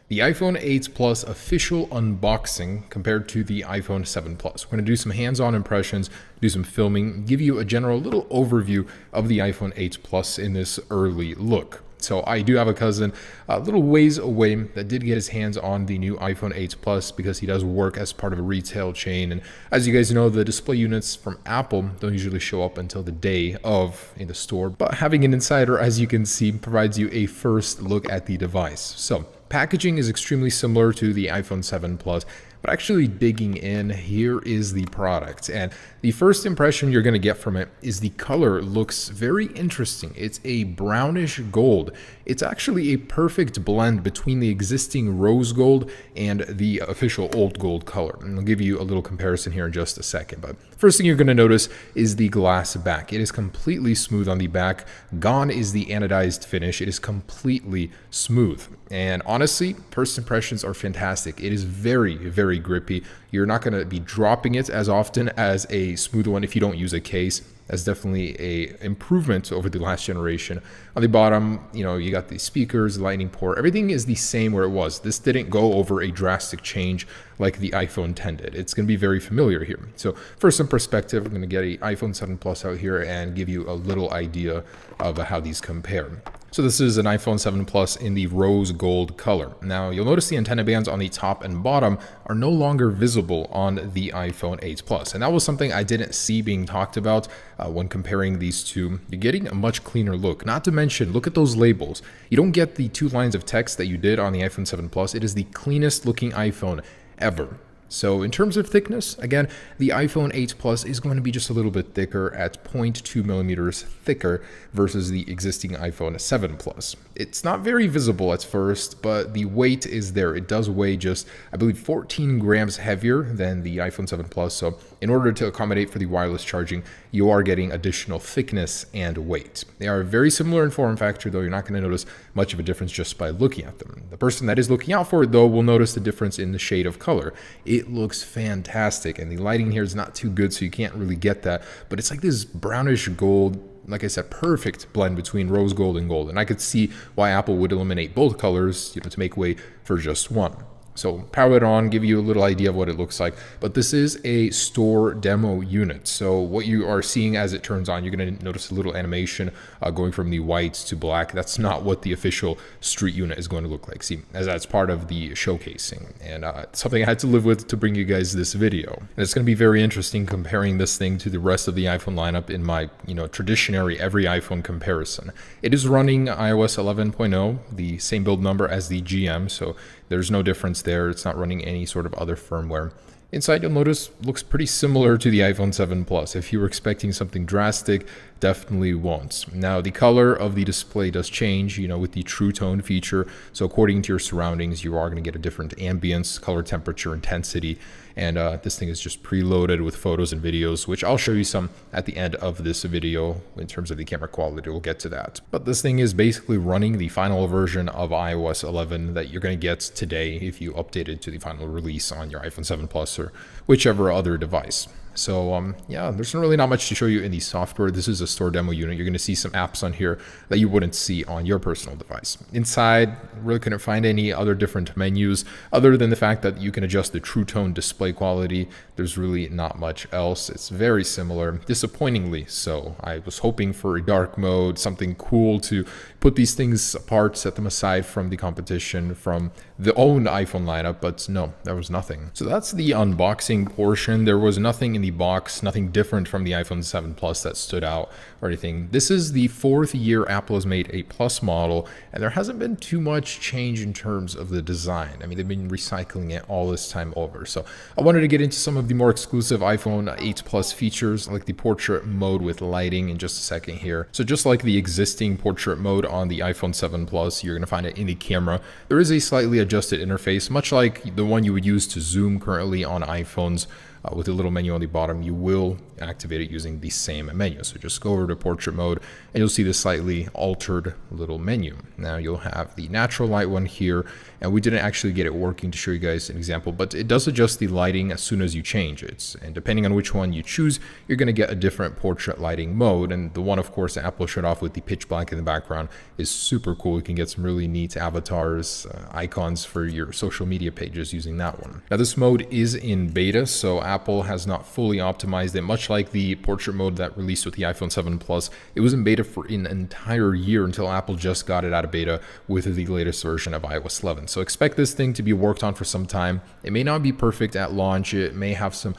The iPhone 8 Plus official unboxing compared to the iPhone 7 Plus. We're going to do some hands-on impressions, do some filming, give you a general little overview of the iPhone 8 Plus in this early look. So I do have a cousin a little ways away that did get his hands on the new iPhone 8 Plus because he does work as part of a retail chain. And as you guys know, the display units from Apple don't usually show up until the day of in the store. But having an insider, as you can see, provides you a first look at the device. So packaging is extremely similar to the iPhone 7 Plus, but actually digging in, here is the product. And the first impression you're going to get from it is the color looks very interesting. It's a brownish gold. It's actually a perfect blend between the existing rose gold and the official old gold color. And I'll give you a little comparison here in just a second. But first thing you're going to notice is the glass back. It is completely smooth on the back. Gone is the anodized finish. It is completely smooth. And honestly, first impressions are fantastic. It is very, very grippy. You're not going to be dropping it as often as a smooth one if you don't use a case. That's definitely a improvement over the last generation. On the bottom, you got the speakers, the lightning port. Everything is the same where it was. This didn't go over a drastic change like the iPhone 10 did. It's going to be very familiar here. So first, some perspective. I'm going to get an iPhone 7 Plus out here and give you a little idea of how these compare. So this is an iPhone 7 Plus in the rose gold color. Now you'll notice the antenna bands on the top and bottom are no longer visible on the iPhone 8 Plus. And that was something I didn't see being talked about when comparing these two. You're getting a much cleaner look. Not to mention, look at those labels. You don't get the 2 lines of text that you did on the iPhone 7 Plus. It is the cleanest looking iPhone ever. So in terms of thickness, again, the iPhone 8 Plus is going to be just a little bit thicker at 0.2 millimeters thicker versus the existing iPhone 7 Plus. It's not very visible at first, but the weight is there. It does weigh just, I believe, 14 grams heavier than the iPhone 7 Plus. So in order to accommodate for the wireless charging, you are getting additional thickness and weight. They are very similar in form factor, though you're not going to notice much of a difference just by looking at them. The person that is looking out for it, though, will notice the difference in the shade of color. It looks fantastic, and the lighting here is not too good, so you can't really get that, but it's like this brownish gold, like I said, perfect blend between rose gold and gold. And I could see why Apple would eliminate both colors, to make way for just one. So power it on, give you a little idea of what it looks like. But this is a store demo unit. So what you are seeing as it turns on, you're going to notice a little animation going from the white to black. That's not what the official street unit is going to look like. See, as that's part of the showcasing. And something I had to live with to bring you guys this video. And it's going to be very interesting comparing this thing to the rest of the iPhone lineup in my, traditionary every iPhone comparison. It is running iOS 11.0, the same build number as the GM. So there's no difference there. It's not running any sort of other firmware. Inside, you'll notice, looks pretty similar to the iPhone 7 Plus. If you were expecting something drastic, definitely won't. Now, the color of the display does change, with the True Tone feature. So according to your surroundings, you are going to get a different ambience, color, temperature, intensity. And this thing is just preloaded with photos and videos, which I'll show you some at the end of this video in terms of the camera quality. We'll get to that. But this thing is basically running the final version of iOS 11 that you're going to get today if you update it to the final release on your iPhone 7 Plus or whichever other device. So yeah, there's really not much to show you in the software. This is a store demo unit. You're going to see some apps on here that you wouldn't see on your personal device. Inside, really couldn't find any other different menus other than the fact that you can adjust the True Tone display quality. There's really not much else. It's very similar, disappointingly so. I was hoping for a dark mode, something cool to put these things apart, set them aside from the competition, from the own iPhone lineup, but no, there was nothing. So that's the unboxing portion. There was nothing in the box, nothing different from the iPhone 7 Plus that stood out or anything. This is the 4th year Apple has made a Plus model, and there hasn't been too much change in terms of the design. I mean, they've been recycling it all this time over. So I wanted to get into some of the more exclusive iPhone 8 Plus features, like the portrait mode with lighting in just a second here. So just like the existing portrait mode on the iPhone 7 Plus, you're going to find it in the camera. There is a slightly adjusted interface, much like the one you would use to zoom currently on iPhones. With a little menu on the bottom, you will activate it using the same menu. So just go over to portrait mode and you'll see the slightly altered little menu. Now you'll have the natural light one here, and we didn't actually get it working to show you guys an example, but it does adjust the lighting as soon as you change it. And depending on which one you choose, you're going to get a different portrait lighting mode. And the one, of course, that Apple showed off with the pitch black in the background is super cool. You can get some really neat avatars, icons for your social media pages using that one. Now, this mode is in beta, so Apple has not fully optimized it, much like the portrait mode that released with the iPhone 7 Plus. It was in beta for an entire year until Apple just got it out of beta with the latest version of iOS 11. So expect this thing to be worked on for some time. It may not be perfect at launch. It may have some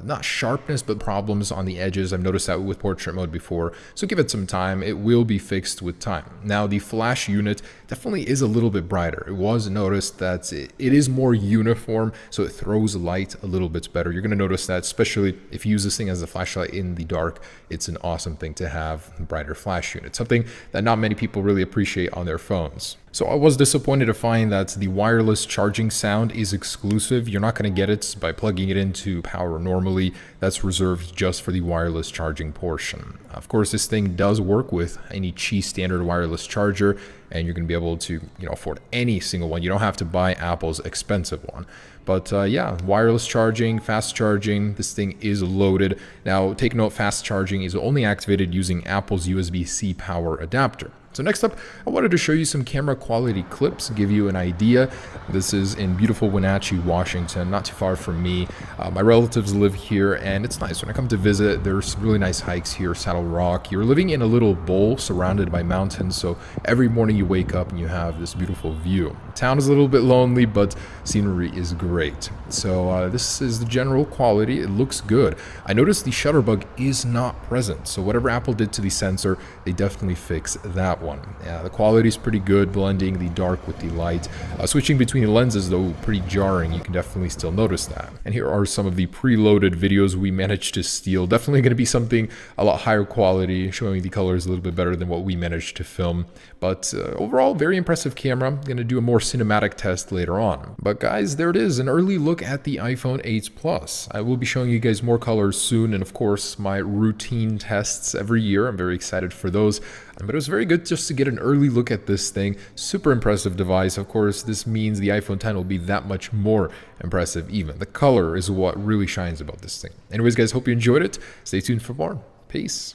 not sharpness, but problems on the edges. I've noticed that with portrait mode before, so give it some time. It will be fixed with time. Now, the flash unit definitely is a little bit brighter. It was noticed that it is more uniform, so it throws light a little bit better. You're going to notice that, especially if you use this thing as a flashlight in the dark. It's an awesome thing to have a brighter flash unit, something that not many people really appreciate on their phones. So I was disappointed to find that the wireless charging sound is exclusive. You're not going to get it by plugging it into power normally. That's reserved just for the wireless charging portion. Of course, this thing does work with any Qi standard wireless charger, and you're going to be able to, afford any single one. You don't have to buy Apple's expensive one. But yeah, wireless charging, fast charging, this thing is loaded. Now, take note, fast charging is only activated using Apple's USB-C power adapter. So next up, I wanted to show you some camera quality clips, give you an idea. This is in beautiful Wenatchee, Washington, not too far from me. My relatives live here, and it's nice. When I come to visit, there's really nice hikes here, Saddle Rock. You're living in a little bowl surrounded by mountains, so every morning you wake up and you have this beautiful view. The town is a little bit lonely, but scenery is great. So this is the general quality. It looks good. I noticed the shutter bug is not present, so whatever Apple did to the sensor, they definitely fixed that one. Yeah, the quality is pretty good, blending the dark with the light. Switching between the lenses, though, pretty jarring. You can definitely still notice that. And here are some of the preloaded videos we managed to steal. Definitely going to be something a lot higher quality, showing the colors a little bit better than what we managed to film. But overall, very impressive camera. I'm going to do a more cinematic test later on. But guys, there it is, an early look at the iPhone 8 Plus. I will be showing you guys more colors soon, and of course, my routine tests every year. I'm very excited for those. But it was very good just to get an early look at this thing. Super impressive device. Of course, this means the iPhone 10 will be that much more impressive even. The color is what really shines about this thing. Anyways, guys, hope you enjoyed it. Stay tuned for more. Peace.